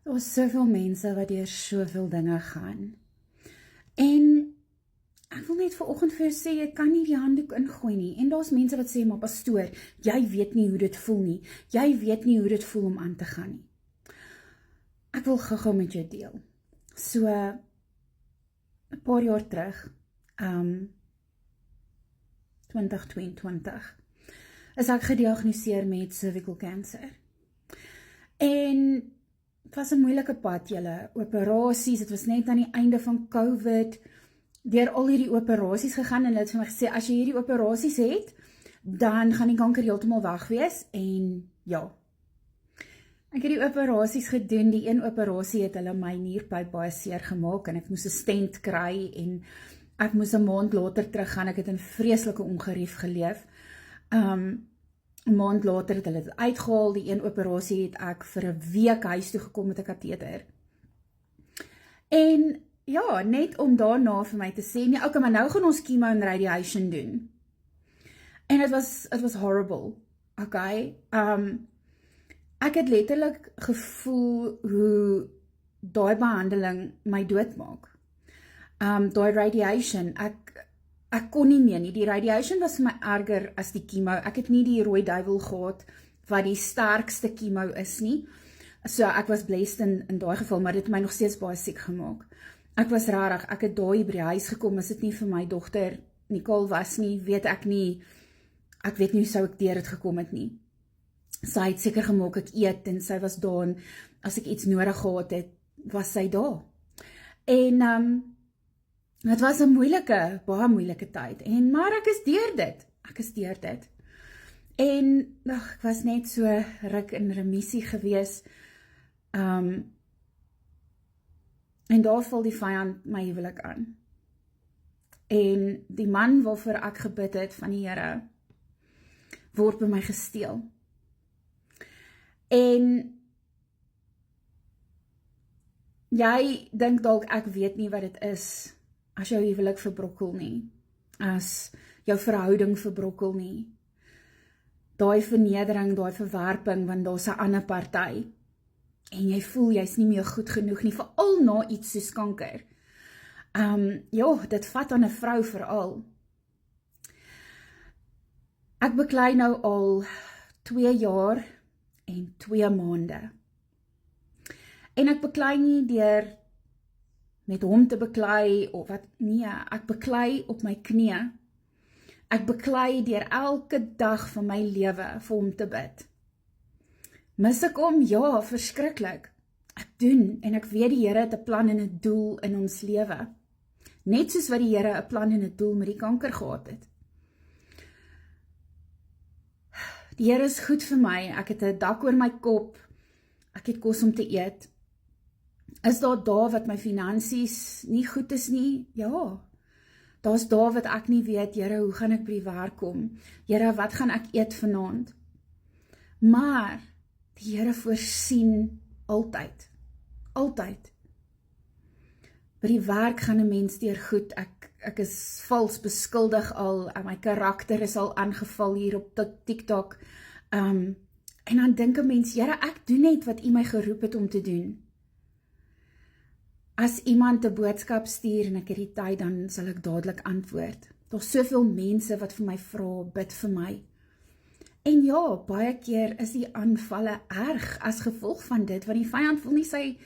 Daar is soveel mense wat deur soveel dinge gaan. En ek wil net vanoggend vir jou sê, jy kan nie die handdoek ingooi nie. En daar's mense wat sê, maar pastoor, jy weet nie hoe dit voel nie. Jy weet nie hoe dit voel om aan te gaan nie. Ek wil gou met jou deel. So, 'n paar jaar terug, 2022, is ek gediagnoseer met cervical cancer. En het was 'n moeilike pad, julle, operasies, dit was net aan die einde van COVID, deur al hierdie operasies gegaan, en hulle het vir my gesê, as jy hierdie operasies het, dan gaan die kanker heeltemal weg wees, en ja. Ek het die operasies gedoen, die een operasie het hulle my nierpyp baie seer gemaak, en ek moes 'n stent kry, en ek moes 'n maand later teruggaan, ek het in vreeslike ongerief geleef. 'N maand later het hulle dit uitgehaal, die een operasie het ek vir 'n week huis toe gekom met 'n kateter. En ja, net om daarna vir my te sê, nee, okay, maar nou gaan ons chemo en radiation doen. En it was horrible, okay. Ek het letterlik gevoel hoe daai behandeling my doodmaak. Daai radiation, ek kon nie meer nie. Die radiation was vir my erger as die chemo. Ek het nie die rooi duiwel gehad wat die sterkste chemo is nie. So ek was blessed in daai geval, maar dit het my nog steeds baie siek gemaak. Ek was rarig, ek het daai by die huis gekom, as dit nie vir my dogter Nicole was nie, weet ek nie, ek weet nie hoe sou ek deur dit gekom het nie. Sy het seker gemaak ek eet, en sy was daar, en as ek iets nodig gehad het, was sy daar. En het was 'n baie moeilike tyd, maar ek is deur dit. En ek was net so ruk in remissie gewees, en daar val die vyand my huwelik aan. En die man waarvoor ek gebid het van die Here, word by my gesteel. En jy dink dalk ek weet nie wat dit is, as jou huwelik verbrokkel nie, as jou verhouding verbrokkel nie, daai vernedering, daai verwerping, want daar's 'n ander party, en jy voel jy's nie meer goed genoeg nie, veral na iets soos kanker. Dit vat aan 'n vrou veral. Ek beklei nou al 2 jaar en 2 maande. En ek beklei nie deur met hom te beklei, of wat, nee, ek beklei op my knie. Ek beklei deur elke dag van my lewe vir hom te bid. Mis ek hom? Ja, verskriklik. Ek doen, en ek weet die Here het 'n plan en 'n doel in ons lewe. Net soos wat die Here 'n plan en 'n doel met die kanker gehad het. Die Here is goed vir my, ek het 'n dak oor my kop, ek het kos om te eet. Is daar dae wat my finansies nie goed is nie? Ja. Daar's dae wat ek nie weet, Here, hoe gaan ek by die werk kom? Here, wat gaan ek eet vanaand? Maar die Here voorsien altyd. Altyd. By die werk gaan 'n mens deur goed. Ek is vals beskuldig al, my karakter is al aangeval hier op TikTok. En dan dink 'n mens, Here, ek doen net wat U my geroep het om te doen. As iemand 'n boodskap stuur en ek het die tyd, dan sal ek dadelik antwoord. Daar's soveel mense wat vir my vra, bid vir my. En ja, baie keer is die aanvalle erg as gevolg van dit, want die vyand wil nie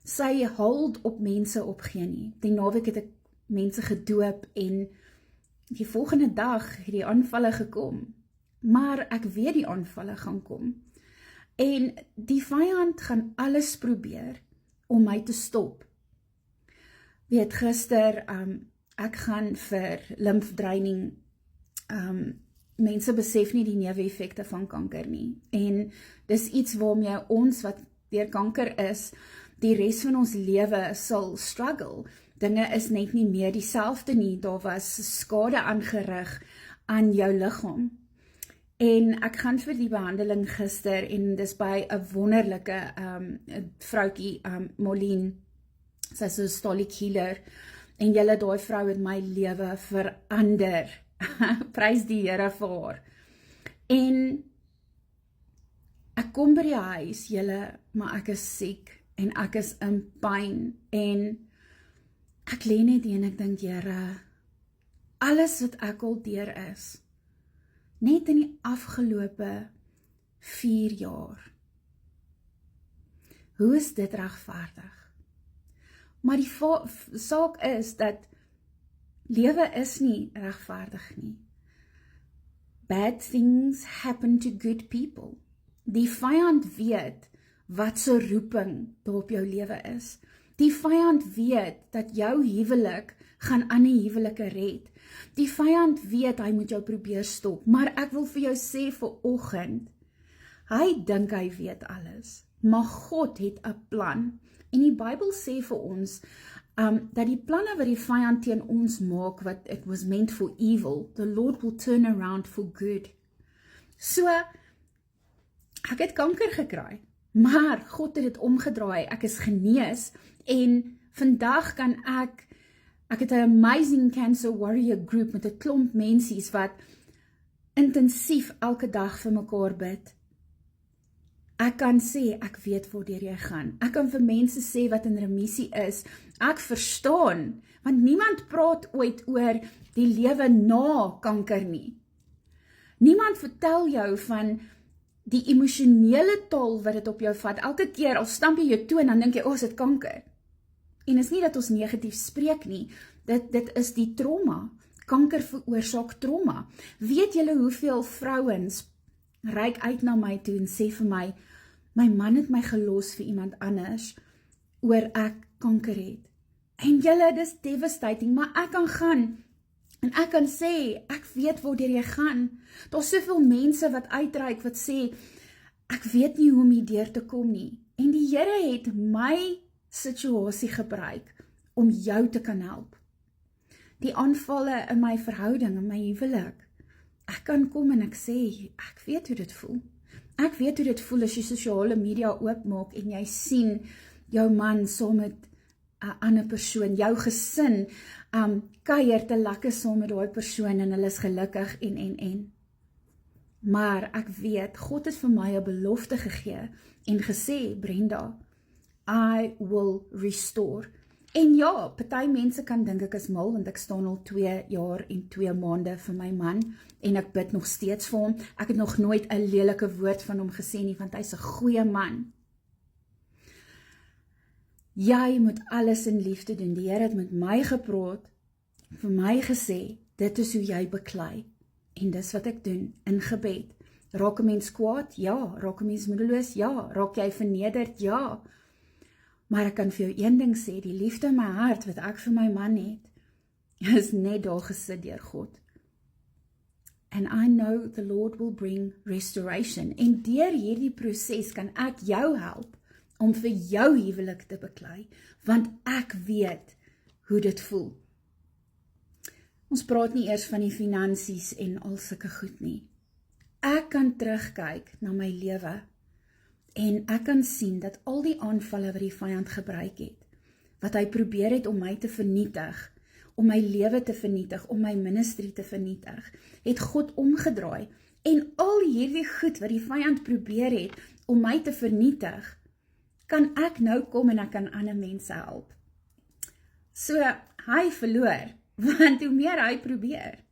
sy hold op mense opgee nie. Die naweek het ek mense gedoop, en die volgende dag het die aanvalle gekom. Maar ek weet die aanvalle gaan kom. En die vyand gaan alles probeer om my te stop. Weet, gister, ek gaan vir lymfdreining, mense besef nie die neeweffekte van kanker nie. En dis iets waarmee ons wat deur kanker is, die res van ons lewe sal struggle. Dinge is net nie meer dieselfde nie, daar was skade aangerig aan jou liggaam. En ek gaan vir die behandeling gister, en dis by 'n wonderlike vroukie, Molien, sy is 'n stolic healer, en julle, daai vrou het my lewe verander. Prys die Here vir haar. En ek kom by die huis, julle, maar ek is siek. en ek is in pyn, en ek lê net hier en ek dink, Here, alles wat ek al deur is, net in die afgelope 4 jaar, hoe is dit regverdig? Maar die saak is dat lewe is nie regverdig nie. Bad things happen to good people. Die vyand weet wat se roeping daar op jou lewe is. Die vyand weet dat jou huwelik gaan ander huwelike red. Die vyand weet hy moet jou probeer stop, maar ek wil vir jou sê vanoggend, hy dink hy weet alles, maar God het 'n plan. En die Bybel sê vir ons, dat die planne wat die vyand teen ons maak, wat it was meant for evil, the Lord will turn around for good. So, ek het kanker gekry, maar God het dit omgedraai, ek is genees, en vandag kan ek het 'n amazing cancer warrior group met 'n klomp mensies wat intensief elke dag vir mekaar bid. Ek kan sê, ek weet waardeur jy gaan. Ek kan vir mense sê wat in remissie is, ek verstaan, want niemand praat ooit oor die lewe na kanker nie. Niemand vertel jou van die emosionele tol wat dit op jou vat. Elke keer al stamp jy jou toe en dan dink jy, is dit kanker. En is nie dat ons negatief spreek nie, dit is die trauma. Kanker veroorsaak trauma. Weet julle hoeveel vrouens reik uit na my toe en sê vir my, my man het my gelos vir iemand anders, oor ek kanker het. En julle, dis devastating, maar ek kan gaan, en ek kan sê, ek weet waardeur jy gaan. Daar's soveel mense wat uitreik, wat sê, ek weet nie hoe om hierdeur te kom nie. En die Here het my situasie gebruik, om jou te kan help. Die aanvalle in my verhouding, in my huwelik, ek kan kom en ek sê, ek weet hoe dit voel. Ek weet hoe dit voel as jy sosiale media oopmaak en jy sien jou man saam met 'n ander persoon, jou gesin kuier te lekker saam met daai persoon en hulle is gelukkig en. Maar ek weet, God het vir my 'n belofte gegee en gesê, Brenda, I will restore. En ja, party mense kan dink ek is mal, want ek staan al 2 jaar en 2 maande vir my man, en ek bid nog steeds vir hom. Ek het nog nooit 'n lelike woord van hom gesê nie, want hy's 'n goeie man. Jy moet alles in liefde doen. Die Here het met my gepraat, vir my gesê, dit is hoe jy beklei. En dis wat ek doen, in gebed. Raak 'n mens kwaad? Ja. Raak 'n mens moedeloos? Ja. Raak jy vernederd? Ja. Maar ek kan vir jou een ding sê, die liefde in my hart wat ek vir my man het, is net daar gesit deur God. And I know the Lord will bring restoration. En deur hierdie proses kan ek jou help om vir jou huwelik te beklei, want ek weet hoe dit voel. Ons praat nie eers van die finansies en al sulke goed nie. Ek kan terugkyk na my lewe en ek kan sien dat al die aanvalle wat die vyand gebruik het, wat hy probeer het om my te vernietig, om my lewe te vernietig, om my ministry te vernietig, het God omgedraai. En al hierdie goed wat die vyand probeer het om my te vernietig, kan ek nou kom en ek kan ander mense help. So, hy verloor, want hoe meer hy probeer,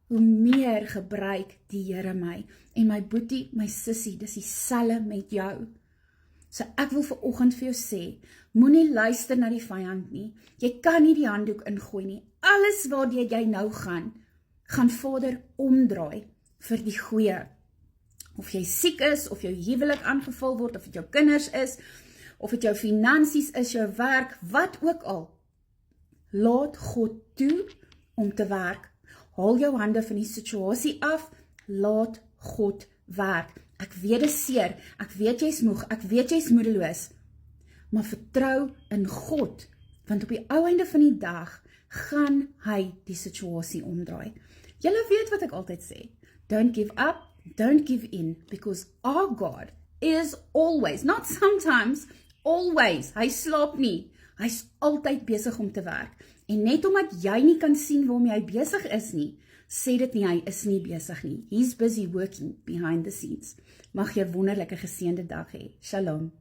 hoe meer gebruik die Here my. En my boetie, my sussie, dis dieselfde met jou. So ek wil vanoggend vir jou sê, moenie luister na die vyand nie. Jy kan nie die handdoek ingooi nie. Alles waardeur jy nou gaan Vader omdraai vir die goeie. Of jy siek is, of jou huwelik aangeval word, of dit jou kinders is, of dit jou finansies is, jou werk, wat ook al. Laat God toe om te werk. Haal jou hande van die situasie af, laat God werk. Ek weet dit seer, ek weet jy's moeg, ek weet jy's moedeloos, maar vertrou in God, want op die ou einde van die dag gaan hy die situasie omdraai. Julle weet wat ek altyd sê, don't give up, don't give in, because our God is always, not sometimes, always, hy slaap nie, hy's altyd besig om te werk, en net omdat jy nie kan sien waarom hy besig is nie, sê dit nie, hy is nie besig nie, he's busy working behind the scenes. Mag jy 'n wonderlike geseënde dag hê. Shalom.